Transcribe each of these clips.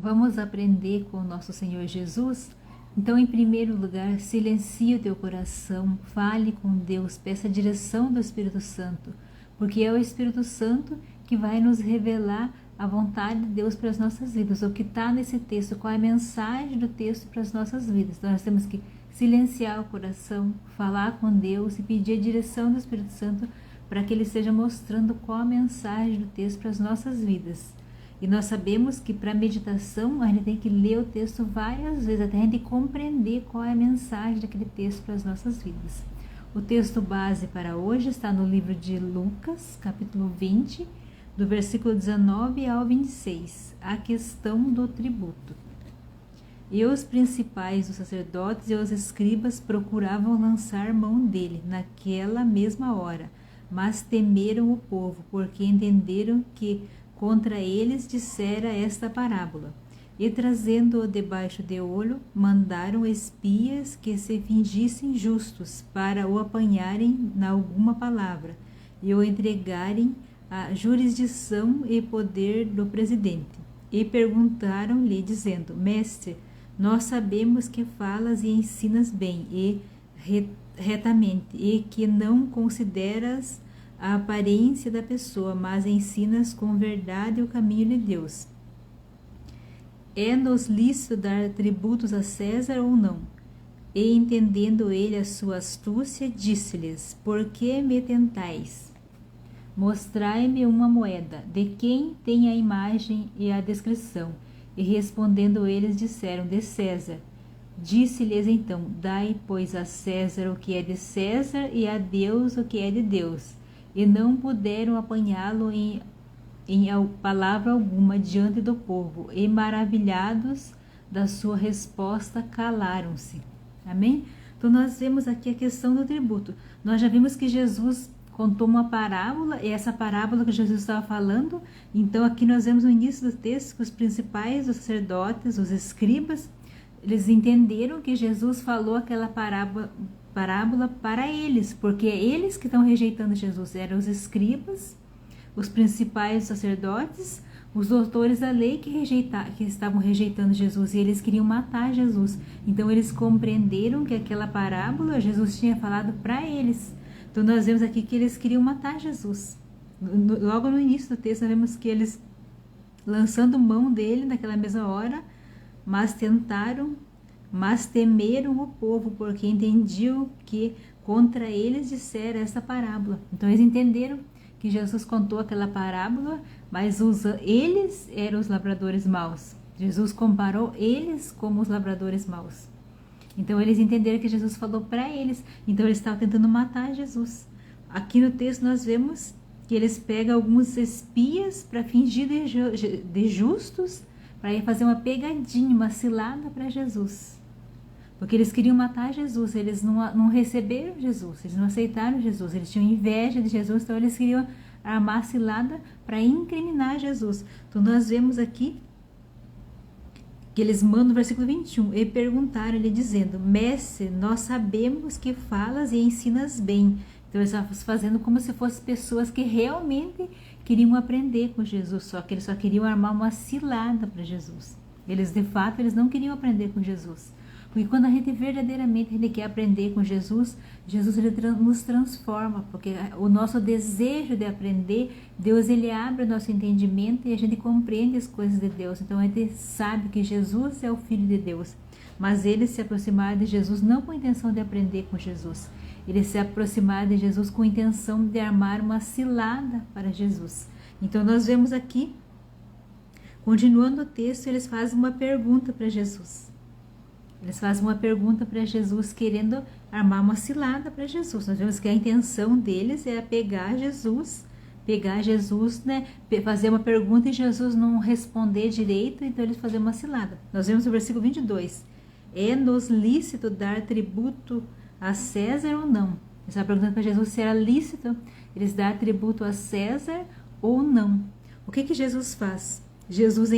Vamos aprender com o nosso Senhor Jesus? Então, em primeiro lugar, silencie o teu coração, fale com Deus, peça a direção do Espírito Santo, porque é o Espírito Santo que vai nos revelar a vontade de Deus para as nossas vidas, o que está nesse texto, qual é a mensagem do texto para as nossas vidas. Então, nós temos que silenciar o coração, falar com Deus e pedir a direção do Espírito Santo para que Ele esteja mostrando qual a mensagem do texto para as nossas vidas. E nós sabemos que para meditação a gente tem que ler o texto várias vezes até a gente compreender qual é a mensagem daquele texto para as nossas vidas. O texto base para hoje está no livro de Lucas, capítulo 20, do versículo 19 ao 26, a questão do tributo. E os principais, os sacerdotes e os escribas procuravam lançar mão dele naquela mesma hora, mas temeram o povo, porque entenderam que contra eles dissera esta parábola. E trazendo-o debaixo de olho, mandaram espias que se fingissem justos, para o apanharem na alguma palavra, e o entregarem à jurisdição e poder do presidente. E perguntaram-lhe, dizendo: Mestre, nós sabemos que falas e ensinas bem e retamente, e que não consideras a aparência da pessoa, mas ensinas com verdade o caminho de Deus. É-nos lícito dar tributos a César ou não? E entendendo ele a sua astúcia, disse-lhes: Por que me tentais? Mostrai-me uma moeda, de quem tem a imagem e a descrição. E respondendo eles disseram: De César. Disse-lhes então: Dai, pois, a César o que é de César e a Deus o que é de Deus. E não puderam apanhá-lo em palavra alguma diante do povo, e maravilhados da sua resposta, calaram-se. Amém? Então nós vemos aqui a questão do tributo. Nós já vimos que Jesus contou uma parábola, e essa parábola que Jesus estava falando, então aqui nós vemos no início do texto que os principais, os sacerdotes, os escribas, eles entenderam que Jesus falou aquela parábola para eles, porque é eles que estão rejeitando Jesus, eram os escribas, os principais sacerdotes, os doutores da lei que estavam rejeitando Jesus, e eles queriam matar Jesus. Então eles compreenderam que aquela parábola Jesus tinha falado para eles. Então nós vemos aqui que eles queriam matar Jesus. Logo no início do texto nós vemos que eles, lançando mão dele naquela mesma hora, mas temeram o povo, porque entendiam que contra eles dissera essa parábola. Então eles entenderam que Jesus contou aquela parábola, mas eles eram os lavradores maus. Jesus comparou eles como os lavradores maus. Então eles entenderam que Jesus falou para eles, então eles estavam tentando matar Jesus. Aqui no texto nós vemos que eles pegam alguns espias para fingir de justos, para ir fazer uma pegadinha, uma cilada para Jesus. Porque eles queriam matar Jesus, eles não receberam Jesus, eles não aceitaram Jesus, eles tinham inveja de Jesus, então eles queriam armar cilada para incriminar Jesus. Então nós vemos aqui que eles mandam no versículo 21, e perguntaram-lhe dizendo: Mestre, nós sabemos que falas e ensinas bem. Então eles estavam fazendo como se fossem pessoas que realmente queriam aprender com Jesus, só que eles só queriam armar uma cilada para Jesus. Eles, de fato, eles não queriam aprender com Jesus. Porque quando a gente verdadeiramente quer aprender com Jesus, Jesus ele nos transforma, porque o nosso desejo de aprender, Deus ele abre o nosso entendimento e a gente compreende as coisas de Deus. Então a gente sabe que Jesus é o Filho de Deus, mas eles se aproximaram de Jesus não com a intenção de aprender com Jesus, eles se aproximaram de Jesus com a intenção de armar uma cilada para Jesus. Então nós vemos aqui, continuando o texto, eles fazem uma pergunta para Jesus. Eles fazem uma pergunta para Jesus, querendo armar uma cilada para Jesus. Nós vemos que a intenção deles era pegar Jesus, né? Fazer uma pergunta e Jesus não responder direito, então eles fazem uma cilada. Nós vemos no versículo 22. É-nos lícito dar tributo a César ou não? Eles estavam perguntando para Jesus se era lícito eles dar tributo a César ou não. O que Jesus faz? Jesus,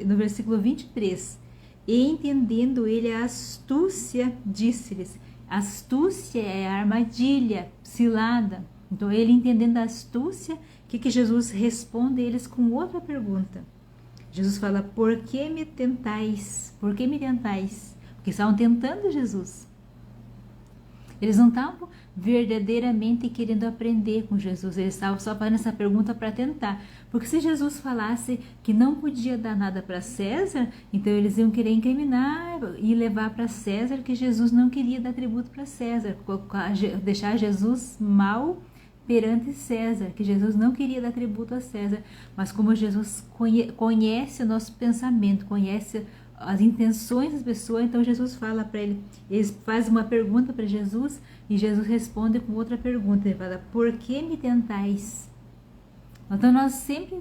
no versículo 23, e entendendo ele a astúcia, disse-lhes. Astúcia é a armadilha, cilada. Então ele entendendo a astúcia, o que Jesus responde a eles com outra pergunta. Jesus fala, por que me tentais? Por que me tentais? Porque estavam tentando Jesus. Eles não estavam verdadeiramente querendo aprender com Jesus, eles estavam só fazendo essa pergunta para tentar. Porque se Jesus falasse que não podia dar nada para César, então eles iam querer incriminar e levar para César que Jesus não queria dar tributo para César, deixar Jesus mal perante César, que Jesus não queria dar tributo a César. Mas como Jesus conhece o nosso pensamento, conhece as intenções das pessoas, então Jesus fala para ele, eles fazem uma pergunta para Jesus e Jesus responde com outra pergunta, ele fala, por que me tentais? Então nós sempre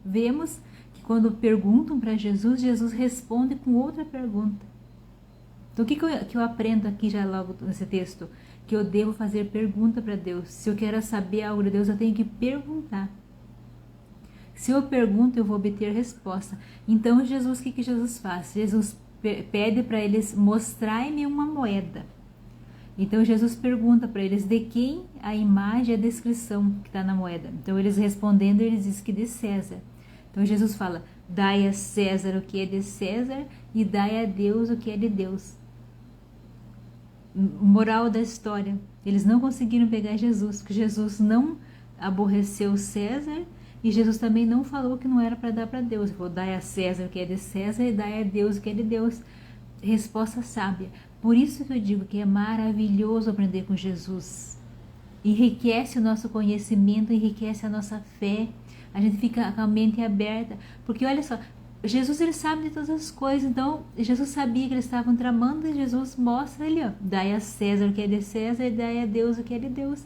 vemos que quando perguntam para Jesus, Jesus responde com outra pergunta. Então o que eu aprendo aqui já logo nesse texto? Que eu devo fazer pergunta para Deus. Se eu quero saber algo de Deus, eu tenho que perguntar. Se eu pergunto, eu vou obter resposta. Então, Jesus, o que Jesus faz? Jesus pede para eles, mostrai-me uma moeda. Então, Jesus pergunta para eles, de quem a imagem e a descrição que está na moeda? Então, eles respondendo, eles dizem que de César. Então, Jesus fala, dai a César o que é de César e dai a Deus o que é de Deus. Moral da história, eles não conseguiram pegar Jesus, porque Jesus não aborreceu César, e Jesus também não falou que não era para dar para Deus. Ele falou, dai a César o que é de César e dai a Deus o que é de Deus. Resposta sábia. Por isso que eu digo que é maravilhoso aprender com Jesus. Enriquece o nosso conhecimento, enriquece a nossa fé. A gente fica com a mente aberta. Porque olha só, Jesus, ele sabe de todas as coisas. Então, Jesus sabia que eles estavam tramando e Jesus mostra ali, ó, dai a César o que é de César e dai a Deus o que é de Deus.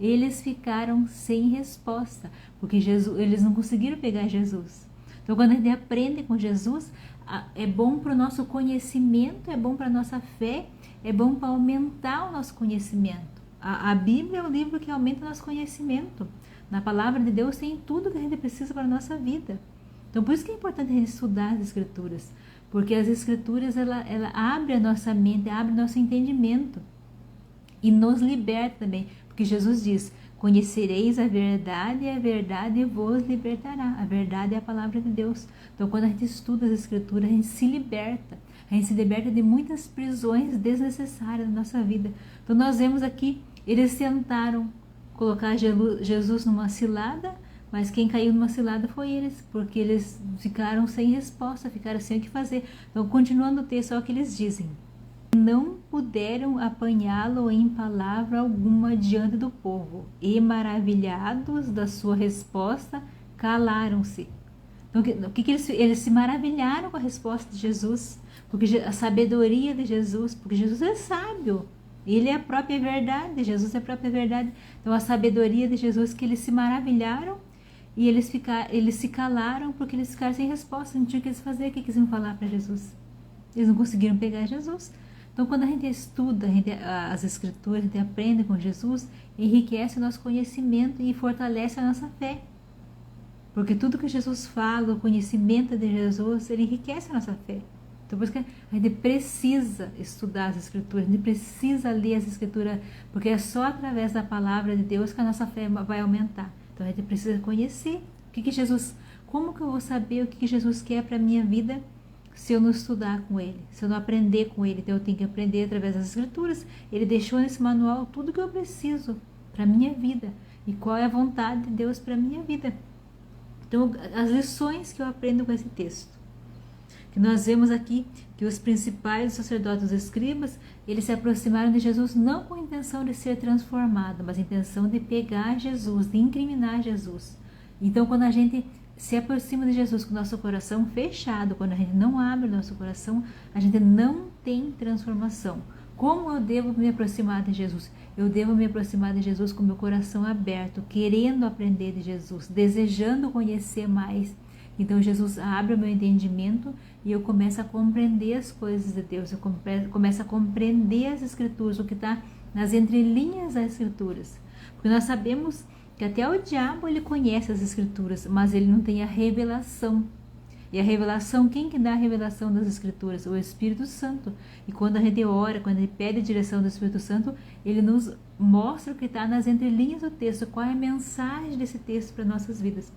Eles ficaram sem resposta, porque eles não conseguiram pegar Jesus. Então, quando a gente aprende com Jesus, é bom para o nosso conhecimento, é bom para a nossa fé, é bom para aumentar o nosso conhecimento. A Bíblia é um livro que aumenta o nosso conhecimento. Na palavra de Deus tem tudo que a gente precisa para a nossa vida. Então, por isso que é importante a gente estudar as Escrituras, porque as Escrituras, ela abre a nossa mente, abre o nosso entendimento e nos liberta também. Porque Jesus diz, conhecereis a verdade e a verdade vos libertará. A verdade é a palavra de Deus. Então, quando a gente estuda as Escrituras, a gente se liberta. A gente se liberta de muitas prisões desnecessárias na nossa vida. Então, nós vemos aqui, eles tentaram colocar Jesus numa cilada, mas quem caiu numa cilada foi eles, porque eles ficaram sem resposta, ficaram sem o que fazer. Então, continuando o texto, olha o que eles dizem. Não puderam apanhá-lo em palavra alguma diante do povo, e maravilhados da sua resposta, calaram-se. Então, o que eles se maravilharam com a resposta de Jesus, porque a sabedoria de Jesus, porque Jesus é sábio, ele é a própria verdade, Jesus é a própria verdade. Então, a sabedoria de Jesus, que eles se maravilharam e eles se calaram, porque eles ficaram sem resposta, não tinham o que eles fazer, o que eles iam falar para Jesus. Eles não conseguiram pegar Jesus. Então, quando a gente estuda as Escrituras, a gente aprende com Jesus, enriquece o nosso conhecimento e fortalece a nossa fé. Porque tudo que Jesus fala, o conhecimento de Jesus, ele enriquece a nossa fé. Então, por isso que a gente precisa estudar as Escrituras, a gente precisa ler as Escrituras, porque é só através da palavra de Deus que a nossa fé vai aumentar. Então, a gente precisa conhecer como que eu vou saber o que Jesus quer para a minha vida, se eu não estudar com ele, se eu não aprender com ele. Então eu tenho que aprender através das Escrituras. Ele deixou nesse manual tudo que eu preciso para a minha vida e qual é a vontade de Deus para a minha vida. Então, as lições que eu aprendo com esse texto, que nós vemos aqui que os principais sacerdotes e escribas, eles se aproximaram de Jesus não com a intenção de ser transformado, mas a intenção de pegar Jesus, de incriminar Jesus. Então, quando a gente se aproxima de Jesus com o nosso coração fechado, quando a gente não abre o nosso coração, a gente não tem transformação. Como eu devo me aproximar de Jesus? Eu devo me aproximar de Jesus com meu coração aberto, querendo aprender de Jesus, desejando conhecer mais. Então Jesus abre o meu entendimento e eu começo a compreender as coisas de Deus, eu começo a compreender as Escrituras, o que está nas entrelinhas das Escrituras. Porque nós sabemos que até o diabo ele conhece as Escrituras, mas ele não tem a revelação. E a revelação, quem que dá a revelação das Escrituras? O Espírito Santo. E quando a gente ora, quando a gente pede a direção do Espírito Santo, ele nos mostra o que está nas entrelinhas do texto, qual é a mensagem desse texto para nossas vidas.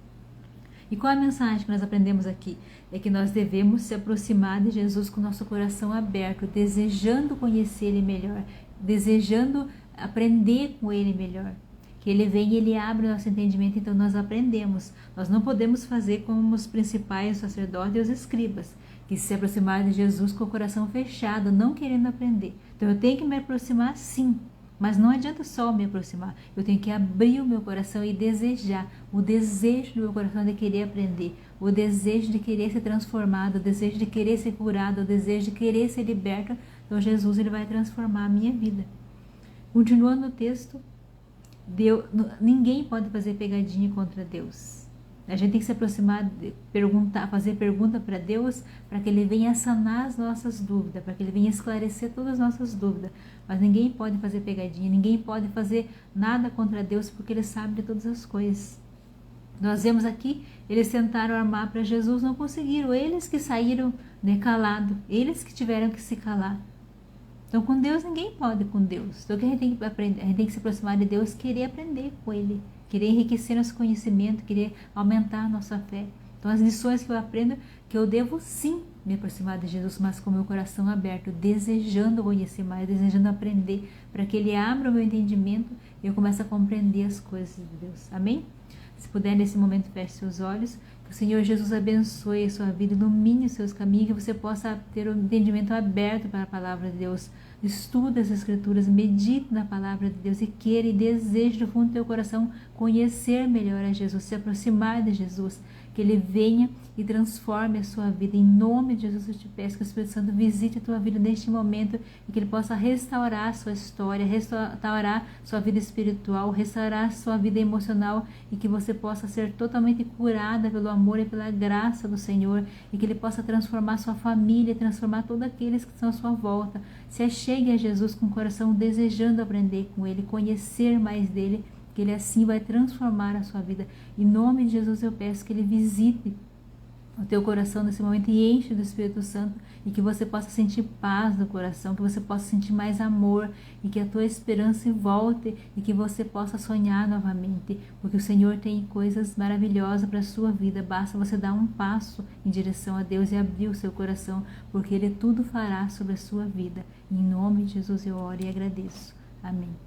E qual é a mensagem que nós aprendemos aqui? É que nós devemos se aproximar de Jesus com o nosso coração aberto, desejando conhecer Ele melhor, desejando aprender com Ele melhor. Que Ele vem e Ele abre o nosso entendimento, então nós aprendemos. Nós não podemos fazer como os principais sacerdotes e os escribas, que se aproximaram de Jesus com o coração fechado, não querendo aprender. Então eu tenho que me aproximar sim, mas não adianta só me aproximar. Eu tenho que abrir o meu coração e desejar. O desejo do meu coração de querer aprender, o desejo de querer ser transformado, o desejo de querer ser curado, o desejo de querer ser liberto. Então Jesus ele vai transformar a minha vida. Continuando o texto, ninguém pode fazer pegadinha contra Deus. A gente tem que se aproximar, fazer pergunta para Deus, para que Ele venha sanar as nossas dúvidas, para que Ele venha esclarecer todas as nossas dúvidas. Mas ninguém pode fazer pegadinha, ninguém pode fazer nada contra Deus, porque Ele sabe de todas as coisas. Nós vemos aqui, eles tentaram armar para Jesus, não conseguiram. Eles que saíram calados, eles que tiveram que se calar. Então, com Deus, ninguém pode com Deus. Então, o que a gente tem que aprender? A gente tem que se aproximar de Deus, querer aprender com Ele, querer enriquecer nosso conhecimento, querer aumentar a nossa fé. Então, as lições que eu aprendo, que eu devo sim me aproximar de Jesus, mas com o meu coração aberto, desejando conhecer mais, desejando aprender, para que Ele abra o meu entendimento e eu comece a compreender as coisas de Deus. Amém? Se puder, nesse momento, feche seus olhos. Que o Senhor Jesus abençoe a sua vida, ilumine os seus caminhos, que você possa ter o entendimento aberto para a palavra de Deus. Estude as Escrituras, medite na palavra de Deus e queira e deseje do fundo do teu coração conhecer melhor a Jesus, se aproximar de Jesus, que Ele venha e transforme a sua vida. Em nome de Jesus eu te peço que o Espírito Santo visite a tua vida neste momento e que Ele possa restaurar a sua história, restaurar sua vida espiritual, restaurar sua vida emocional e que você possa ser totalmente curada pelo amor e pela graça do Senhor e que Ele possa transformar sua família, transformar todos aqueles que estão à sua volta. Se achegue a Jesus com o coração desejando aprender com Ele, conhecer mais dEle, que Ele assim vai transformar a sua vida. Em nome de Jesus eu peço que Ele visite o teu coração nesse momento e enche do Espírito Santo e que você possa sentir paz no coração, que você possa sentir mais amor e que a tua esperança volte e que você possa sonhar novamente, porque o Senhor tem coisas maravilhosas para a sua vida. Basta você dar um passo em direção a Deus e abrir o seu coração, porque Ele tudo fará sobre a sua vida. Em nome de Jesus eu oro e agradeço. Amém.